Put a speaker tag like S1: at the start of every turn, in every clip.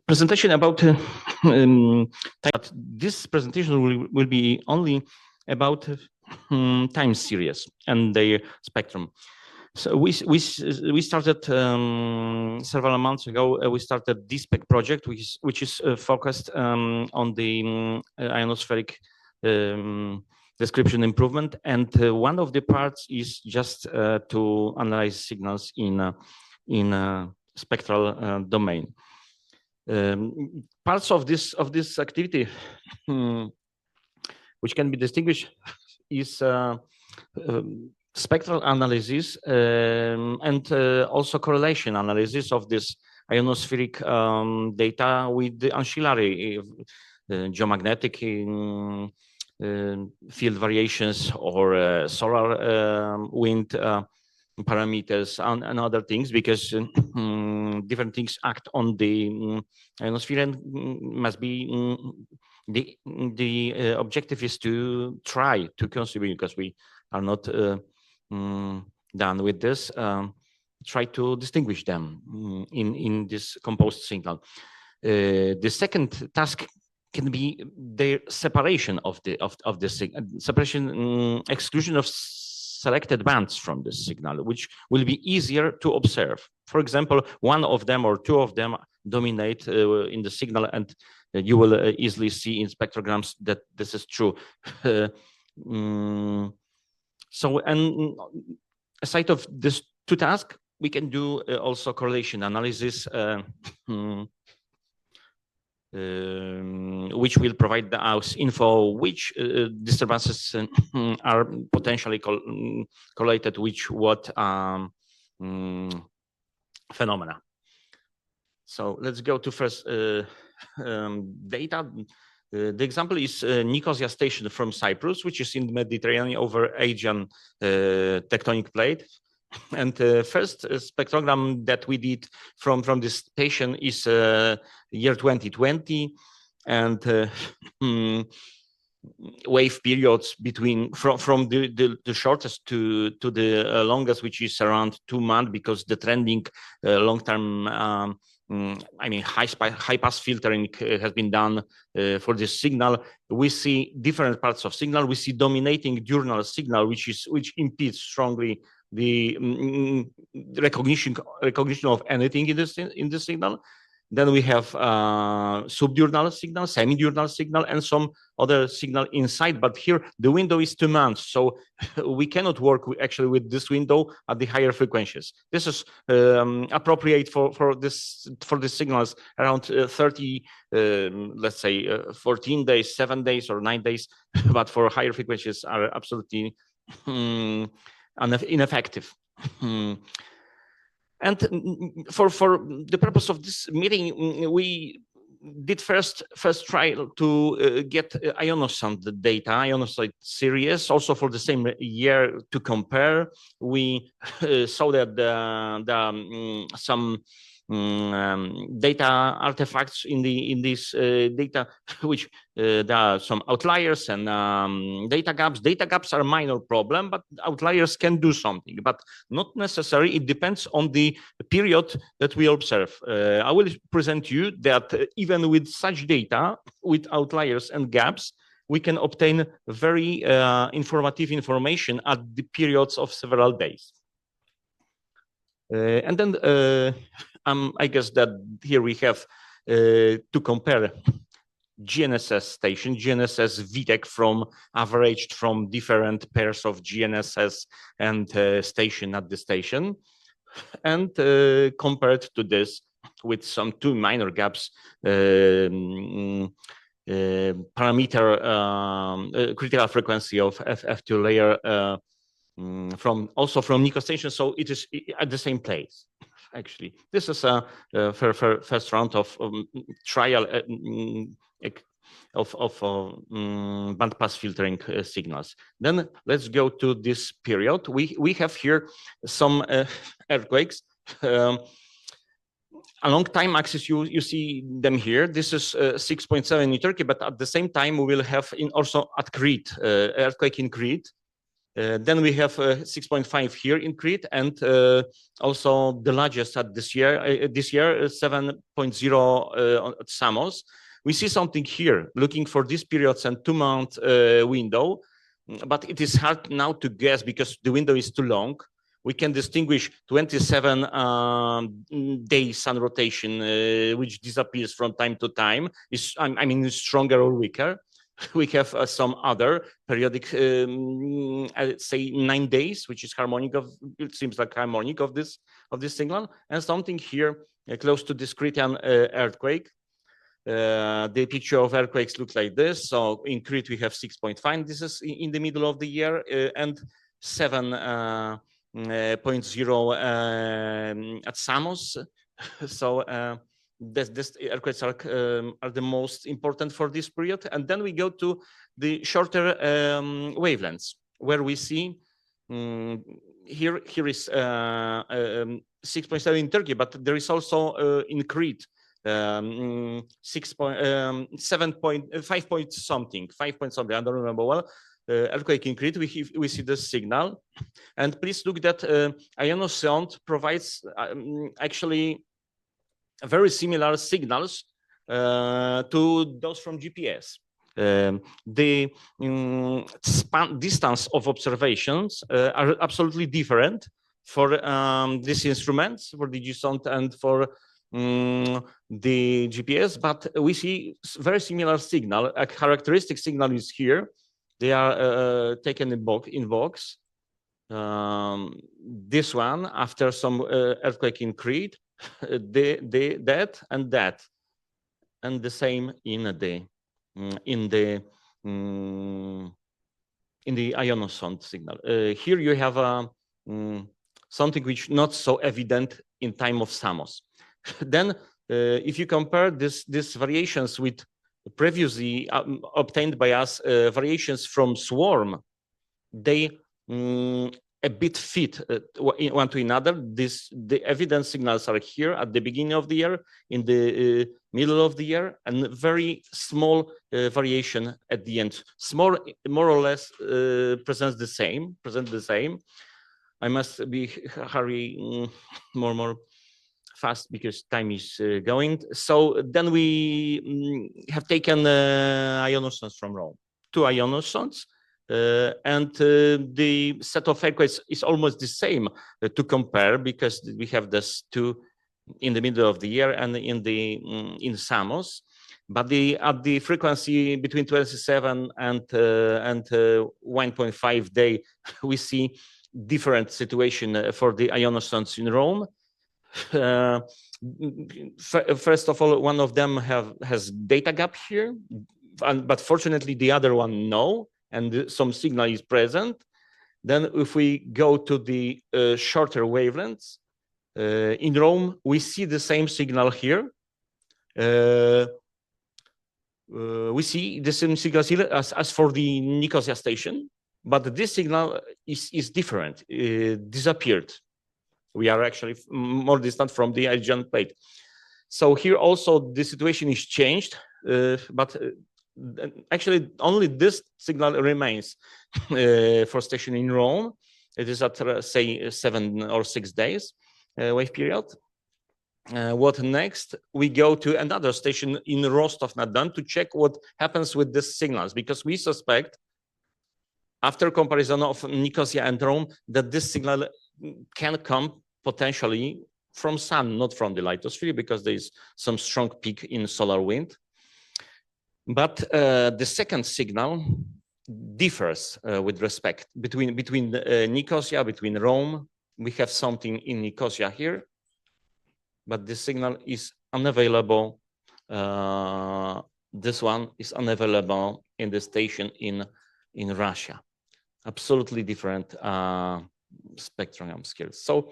S1: presentation about this presentation will be only about time series and their spectrum. So we started several months ago. We started DSPEC project, which is focused on the ionospheric description improvement, and one of the parts is just to analyze signals in spectral domain. Parts of this activity, which can be distinguished, is spectral analysis and also correlation analysis of this ionospheric data with the ancillary geomagnetic field variations or solar wind parameters and other things, because different things act on the ionosphere, and must be the objective is to try to contribute, because we are not done with this, try to distinguish them in this composed signal. The second task can be their separation of the signal, separation, exclusion of selected bands from the signal, which will be easier to observe. For example, one of them or two of them dominate in the signal, and you will easily see in spectrograms that this is true. So, and aside of these two tasks, we can do also correlation analysis, which will provide us info which disturbances are potentially correlated with what phenomena. So let's go to first data. The example is Nicosia station from Cyprus, which is in the Mediterranean over Aegean tectonic plate. And first spectrogram that we did from this station is year 2020, and wave periods between from the shortest to the longest, which is around 2 months, because the trending long-term I mean high pass filtering has been done for this signal. We see different parts of signal. We see dominating diurnal signal, which impedes strongly the recognition of anything in this signal. Then we have subdiurnal signal, semi-diurnal signal, and some other signal inside. But here the window is 2 months, so we cannot work actually with this window at the higher frequencies. This is appropriate for the signals around 30, let's say 14 days, 7 days, or 9 days. But for higher frequencies are absolutely ineffective. And for the purpose of this meeting, we did first trial to get ionosonde data, ionosonde series, also for the same year to compare. We saw that some data artifacts in this data, which there are some outliers and data gaps. Data gaps are a minor problem, but outliers can do something, but not necessary. It depends on the period that we observe. I will present you that even with such data, with outliers and gaps, we can obtain very informative information at the periods of several days. And then I guess that here we have to compare GNSS station, GNSS VTEC from averaged from different pairs of GNSS and station at the station, and compared to this with some 2 minor gaps, parameter critical frequency of FF2 layer from Nico station, so it is at the same place. Actually, this is a first round of trial of bandpass filtering signals. Then let's go to this period. We have here some earthquakes. Along time axis, you see them here. This is 6.7 in Turkey, but at the same time we will have also at Crete, earthquake in Crete. Then we have 6.5 here in Crete, and also the largest at this year 7.0 at Samos. We see something here, looking for these periods and 2-month window, but it is hard now to guess because the window is too long. We can distinguish 27 day sun rotation, which disappears from time to time. I mean, stronger or weaker. We have some other periodic, I'd say 9 days, which is harmonic of. It seems like harmonic of this signal, and something here close to this Cretan earthquake. The picture of earthquakes looks like this. So in Crete we have 6.5. This is in the middle of the year, and 7.0 at Samos. So this earthquakes are the most important for this period. And then we go to the shorter wavelengths, where we see here is 6.7 in Turkey, but there is also in Crete 5 point something. I don't remember well. Earthquake in Crete. We see the signal, and please look that ionosound provides actually very similar signals to those from GPS. The distance of observations are absolutely different for these instruments, for Digisondes and for the GPS, but we see very similar signal. A characteristic signal is here. They are taken in box. This one after some earthquake in Crete, that and the same in the ionosound signal. Here you have something which not so evident in time of Samos. Then, if you compare these variations with previously obtained by us variations from swarm, they a bit fit one to another. The evidence signals are here at the beginning of the year, in the middle of the year, and very small variation at the end. Small, more or less, present the same. I must hurry more fast because time is going. So then we have taken ionosounds from Rome, 2 ionosounds, and the set of earthquakes is almost the same to compare, because we have this 2 in the middle of the year and in Samos, but at the frequency between 27 and 1.5 day, we see different situation for the ionosounds in Rome. First of all, one of them has data gap here, but fortunately the other one no, and some signal is present. Then if we go to the shorter wavelengths, in Rome we see the same signal here. We see the same signal here as for the Nicosia station, but this signal is different. Disappeared. We are actually more distant from the Aegean plate. So here also the situation is changed, but actually only this signal remains for station in Rome. It is at say 7 or 6 days wave period. What next? We go to another station in Rostov-na-Don to check what happens with these signals, because we suspect, after comparison of Nicosia and Rome, that this signal can come potentially from sun, not from the lithosphere, because there is some strong peak in solar wind. But the second signal differs with respect between Nicosia, between Rome. We have something in Nicosia here, but this signal is unavailable. This one is unavailable in the station in Russia. Absolutely different spectrum scales. So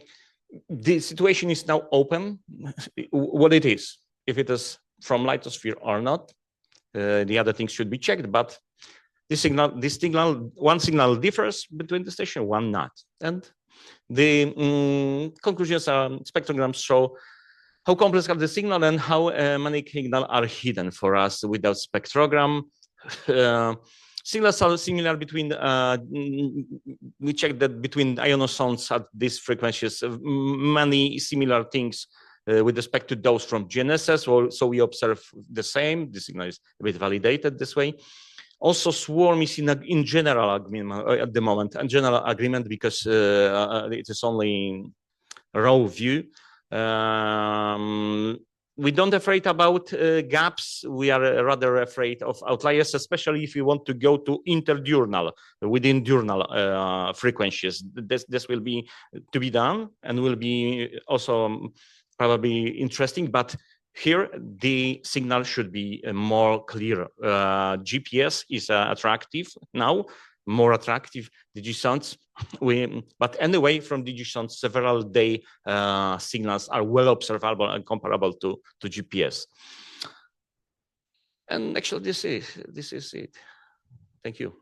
S1: the situation is now open. What it is, if it is from lithosphere or not, the other things should be checked. But this signal, one signal differs between the station, one not. And the conclusions are spectrograms show how complex are the signal and how many signals are hidden for us without spectrogram. Signals are similar between, we checked that between ionosondes at these frequencies, many similar things with respect to those from GNSS, so we observe the same. The signal is a bit validated this way. Also, swarm is in general agreement at the moment, and general agreement because it is only raw view. We don't afraid about gaps. We are rather afraid of outliers, especially if you want to go to interdiurnal, within diurnal frequencies. This will be to be done and will be also probably interesting, but here the signal should be more clear. GPS is attractive now, more attractive. Digisondes, but anyway, from Digisondes, several day signals are well observable and comparable to GPS. And actually, this is it. Thank you.